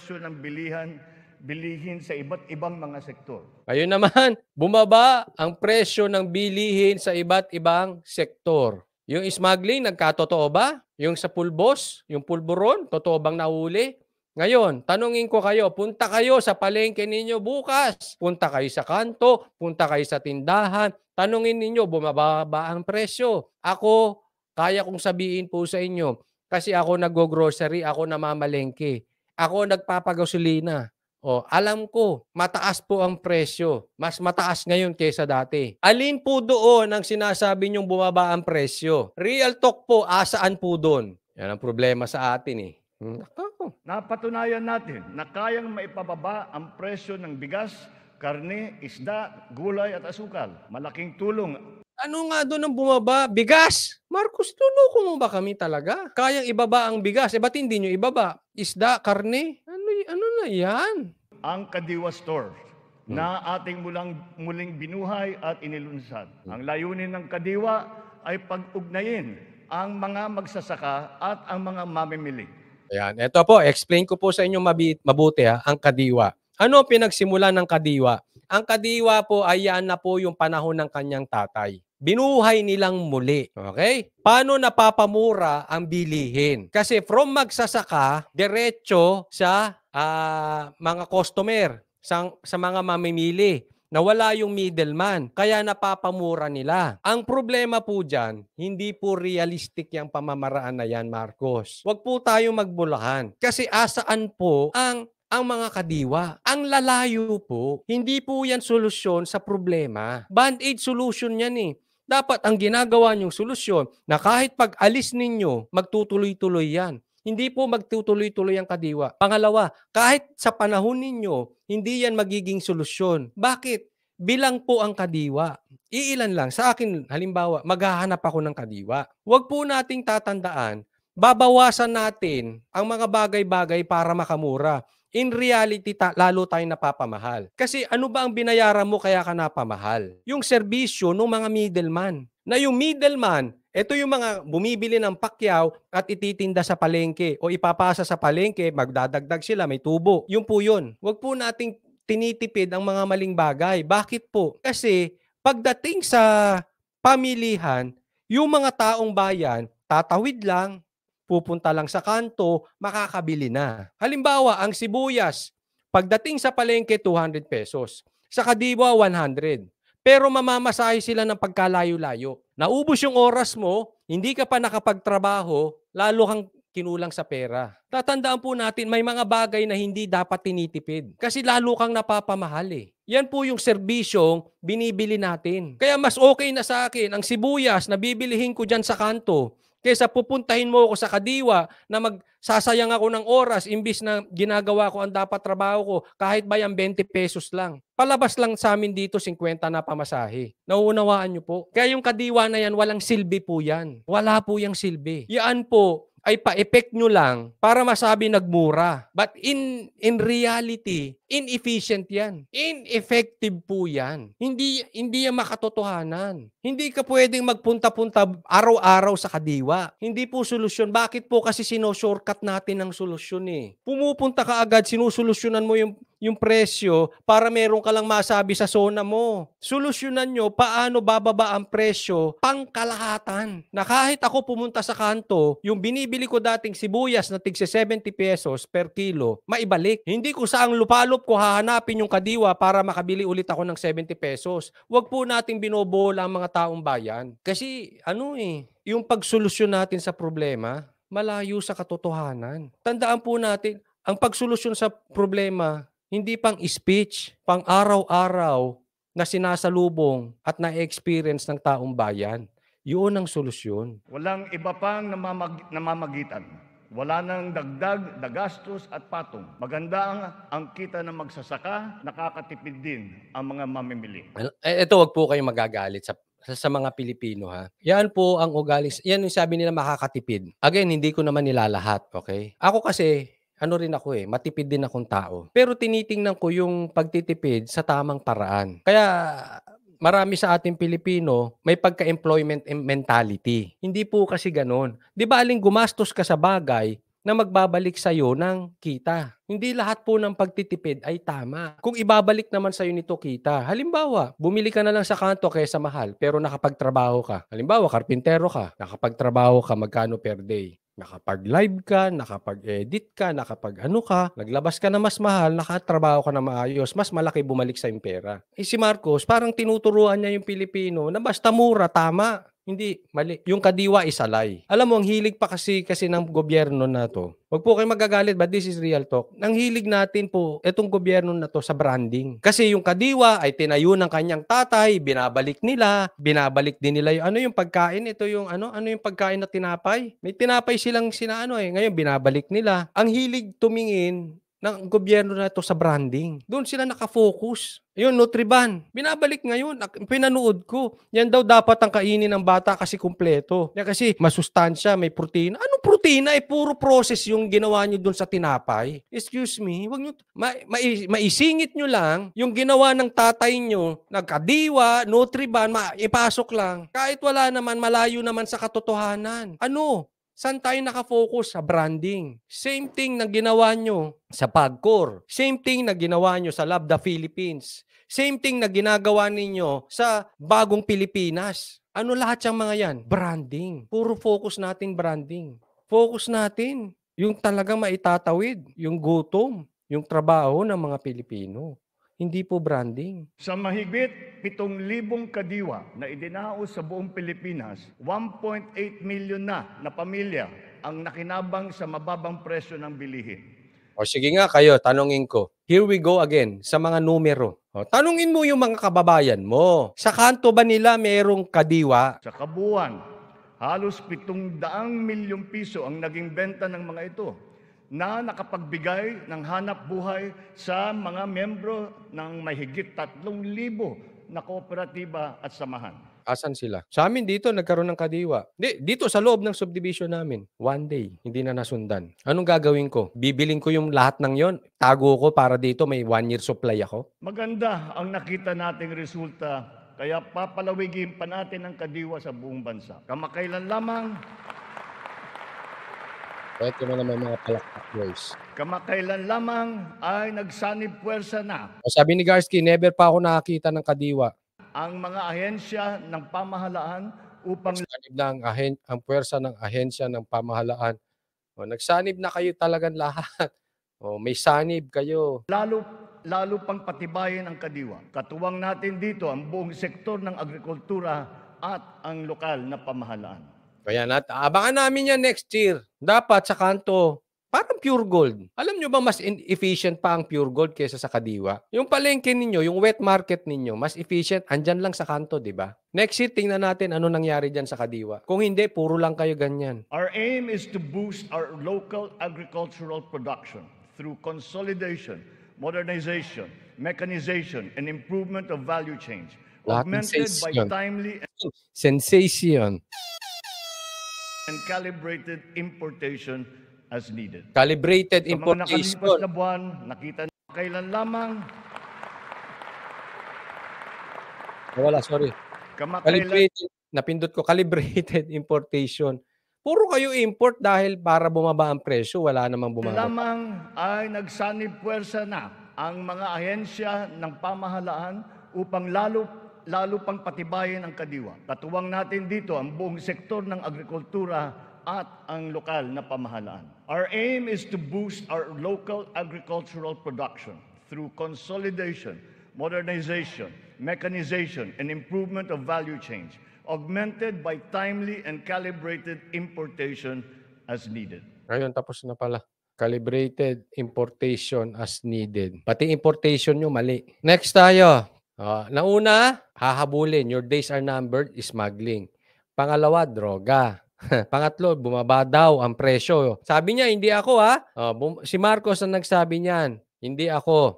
presyo ng bilihin sa iba't ibang mga sektor. Ngayon naman, bumaba ang presyo ng bilihin sa iba't ibang sektor. Yung smuggling, nagkatotoo ba? Yung sa pulbos, yung pulburon, totoo bang nahuli? Ngayon, tanungin ko kayo, punta kayo sa palengke ninyo bukas. Punta kayo sa kanto, punta kayo sa tindahan. Tanungin ninyo, bumaba ba ang presyo? Ako, kaya kong sabihin po sa inyo, kasi ako nag-grocery, ako namamalengke. Ako nagpapagasolina. O, alam ko, mataas po ang presyo. Mas mataas ngayon kaysa dati. Alin po doon ang sinasabi niyong bumaba ang presyo? Real talk po, asaan po doon? Yan ang problema sa atin eh. Napatunayan natin na kayang maipababa ang presyo ng bigas, karne, isda, gulay at asukal. Malaking tulong. Ano nga doon ang bumaba? Bigas! Marcos, tuloko mo ba kami talaga? Kayang ibaba ang bigas. Eh, ba't hindi nyo ibaba? Isda, karne? Ano na yan? Ang Kadiwa Store na ating muling binuhay at inilunsad. Ang layunin ng Kadiwa ay pag-ugnayin ang mga magsasaka at ang mga mamimili. Ayan, ito po, explain ko po sa inyo mabuti ang Kadiwa. Ano pinagsimula ng Kadiwa? Ang Kadiwa po ay yan na po yung panahon ng kanyang tatay. Binuhay nilang muli. Okay? Paano napapamura ang bilihin? Kasi from magsasaka, diretso sa mga customer, sa mga mamimili. Nawala yung middleman, kaya napapamura nila. Ang problema po dyan, hindi po realistic yung pamamaraan na yan, Marcos. Huwag po tayong magbulahan. Kasi asaan po ang mga kadiwa. Ang lalayo po, hindi po yan solusyon sa problema. Band-aid solution yan eh. Dapat ang ginagawa niyong solusyon na kahit pag-alis ninyo, magtutuloy-tuloy yan. Hindi po magtutuloy-tuloy ang kadiwa. Pangalawa, kahit sa panahon ninyo, hindi yan magiging solusyon. Bakit? Bilang po ang kadiwa. Iilan lang. Sa akin, halimbawa, maghahanap ako ng kadiwa. Huwag po nating tatandaan, babawasan natin ang mga bagay-bagay para makamura. In reality, lalo tayong napapamahal. Kasi ano ba ang binayaran mo kaya ka napamahal? Yung serbisyo ng mga middleman. Na yung middleman, ito yung mga bumibili ng pakyaw at ititinda sa palengke o ipapasa sa palengke, magdadagdag sila, may tubo. Yung po yun. Huwag po nating tinitipid ang mga maling bagay. Bakit po? Kasi pagdating sa pamilihan, yung mga taong bayan, tatawid lang, pupunta lang sa kanto, makakabili na. Halimbawa, ang sibuyas, pagdating sa palengke, 200 pesos. Sa Kadiwa, 100. Pero mamamasahe sila ng pagkalayo-layo. Naubos yung oras mo, hindi ka pa nakapagtrabaho, lalo kang kinulang sa pera. Tatandaan po natin, may mga bagay na hindi dapat tinitipid. Kasi lalo kang napapamahal eh. Yan po yung serbisyong binibili natin. Kaya mas okay na sa akin, ang sibuyas na bibilihin ko dyan sa kanto, kaysa pupuntahin mo ako sa Kadiwa na magsasayang ako ng oras imbis na ginagawa ko ang dapat trabaho ko kahit ba yung 20 pesos lang. Palabas lang sa amin dito 50 na pamasahe. Nauunawaan nyo po? Kaya yung Kadiwa na yan, walang silbi po yan. Wala po yung silbi. Yan po ay pa-effect nyo lang para masabi nagmura. But in reality, inefficient yan. Ineffective po yan. Hindi yan makatotohanan. Hindi ka pwedeng magpunta-punta araw-araw sa Kadiwa. Hindi po solusyon. Bakit po? Kasi sino-shortcut natin ang solusyon eh. Pumupunta ka agad, sinusolusyonan mo yung presyo para meron ka lang masabi sa zona mo. Solusyonan nyo paano bababa ang presyo pangkalahatan. Na kahit ako pumunta sa kanto, yung binibili ko dating sibuyas na tigse 70 pesos per kilo, maibalik. Hindi ko saang lupalop ko hahanapin yung Kadiwa para makabili ulit ako ng 70 pesos. Huwag po nating binobola ang mga taong bayan. Kasi yung pagsolusyon natin sa problema, malayo sa katotohanan. Tandaan po natin, ang pagsolusyon sa problema, hindi pang speech, pang araw-araw na sinasalubong at na-experience ng taong bayan. Yun ang solusyon. Walang iba pang namamagitan. Wala nang dagdag na gastos at patong. Maganda ang kita ng magsasaka, nakakatipid din ang mga mamimili. Ito, wag po kayong magagalit sa mga Pilipino ha. Yan po ang ugali. Yan yung sabi nila makakatipid. Again, hindi ko naman nilalahat, okay? Ako kasi, rin ako matipid din akong tao. Pero tinitingnan ko yung pagtitipid sa tamang paraan. Kaya marami sa ating Pilipino may pagka-employment mentality. Hindi po kasi ganun. Di ba aling gumastos ka sa bagay na magbabalik sa'yo ng kita. Hindi lahat po ng pagtitipid ay tama. Kung ibabalik naman sa'yo nito kita, halimbawa, bumili ka na lang sa kanto kaysa mahal, pero nakapagtrabaho ka. Halimbawa, karpintero ka, nakapagtrabaho ka, magkano per day? Nakapag-live ka, nakapag-edit ka, nakapag-ano ka, naglabas ka na mas mahal, nakatrabaho ka na maayos, mas malaki bumalik sa yung pera. Eh si Marcos, parang tinuturuan niya yung Pilipino na basta mura, tama. Hindi, mali. Yung kadiwa is a lie. Alam mo, ang hilig pa kasi ng gobyerno na to. Huwag po kayo magagalit, but this is real talk. Ang hilig natin po, itong gobyerno na to sa branding. Kasi yung kadiwa ay tinayo ng kanyang tatay, binabalik binabalik din nila yung ano yung pagkain, ito yung ano yung pagkain na tinapay. May tinapay silang sinaano ngayon binabalik nila. Ang hilig tumingin ng gobyerno na to sa branding. Doon sila nakafocus. Yun, Nutriban. Binabalik ngayon. Pinanood ko. Yan daw dapat ang kainin ng bata kasi kumpleto. Yan kasi masustansya, may protein. Anong protein? Puro process yung ginawa nyo doon sa tinapay. Excuse me, wag nyo, maisingit nyo lang yung ginawa ng tatay nyo, nagkadiwa, Nutriban, ipasok lang. Kahit wala naman, malayo naman sa katotohanan. Ano? Saan tayo nakafocus? Sa branding. Same thing na ginawa nyo sa Pagcor. Same thing na ginawa nyo sa Love the Philippines. Same thing na ginagawa ninyo sa Bagong Pilipinas. Ano lahat yung mga yan? Branding. Puro focus natin branding. Focus natin yung talagang maitatawid, yung gutom, yung trabaho ng mga Pilipino. Hindi po branding. Sa mahigit 7,000 kadiwa na idinaos sa buong Pilipinas, 1.8 million na pamilya ang nakinabang sa mababang presyo ng bilihin. O sige nga kayo, tanungin ko. Here we go again sa mga numero. O, tanungin mo yung mga kababayan mo. Sa kanto ba nila merong kadiwa? Sa kabuuan, halos 700 milyong piso ang naging benta ng mga ito na nakapagbigay ng hanap buhay sa mga membro ng mahigit 3,000 na kooperatiba at samahan. Asan sila? Sa amin dito, nagkaroon ng kadiwa. Dito sa loob ng subdivision namin, one day, hindi na nasundan. Anong gagawin ko? Bibiling ko yung lahat ng yon, tago ko para dito may 1 year supply ako? Maganda ang nakita nating resulta, kaya papalawigin pa natin ang kadiwa sa buong bansa. Kamakailan lamang, Ito na naman mga palakpak boys. Kamakailan lamang ay nagsanib puwersa na O sabi ni Garski, never pa ako nakakita ng kadiwa. ang mga ahensya ng pamahalaan upang Nagsanib na ang puwersa ng ahensya ng pamahalaan. O, nagsanib na kayo talagang lahat. O, may sanib kayo. lalo pang patibayin ang kadiwa. Katuwang natin dito ang buong sektor ng agrikultura at ang lokal na pamahalaan. Kaya abangan namin yan next year. Dapat sa kanto, parang pure gold. Alam nyo ba mas efficient pa ang pure gold kaysa sa kadiwa? Yung palengke ninyo, yung wet market ninyo, mas efficient, andyan lang sa kanto, di ba? Next year, tingnan natin ano nangyari dyan sa kadiwa. Kung hindi, puro lang kayo ganyan. Our aim is to boost our local agricultural production through consolidation, modernization, mechanization, and improvement of value chains, Lahat ng augmented by sensation. timely Sensation. and calibrated importation as needed. Calibrated Sa mga nakalipas importation. na buwan, nakita na kailan lamang, Wala, sorry. kamakailan Calibrated. Napindot ko, calibrated importation. Puro kayo import dahil para bumaba ang presyo, wala namang bumaba. lamang ay nagsanib puwersa na ang mga ahensya ng pamahalaan upang lalo pang patibayin ang kadiwa. Katuwang natin dito ang buong sektor ng agrikultura at ang lokal na pamahalaan. Our aim is to boost our local agricultural production through consolidation, modernization, mechanization, and improvement of value chains, augmented by timely and calibrated importation as needed. Ayun, tapos na pala. Calibrated importation as needed. Pati importation nyo, mali. Next tayo. Nauna, hahabulin. Your days are numbered, smuggling. Pangalawa, droga. Pangatlo, bumaba daw ang presyo. Sabi niya, hindi ako ha. Si Marcos ang nagsabi niyan. Hindi ako.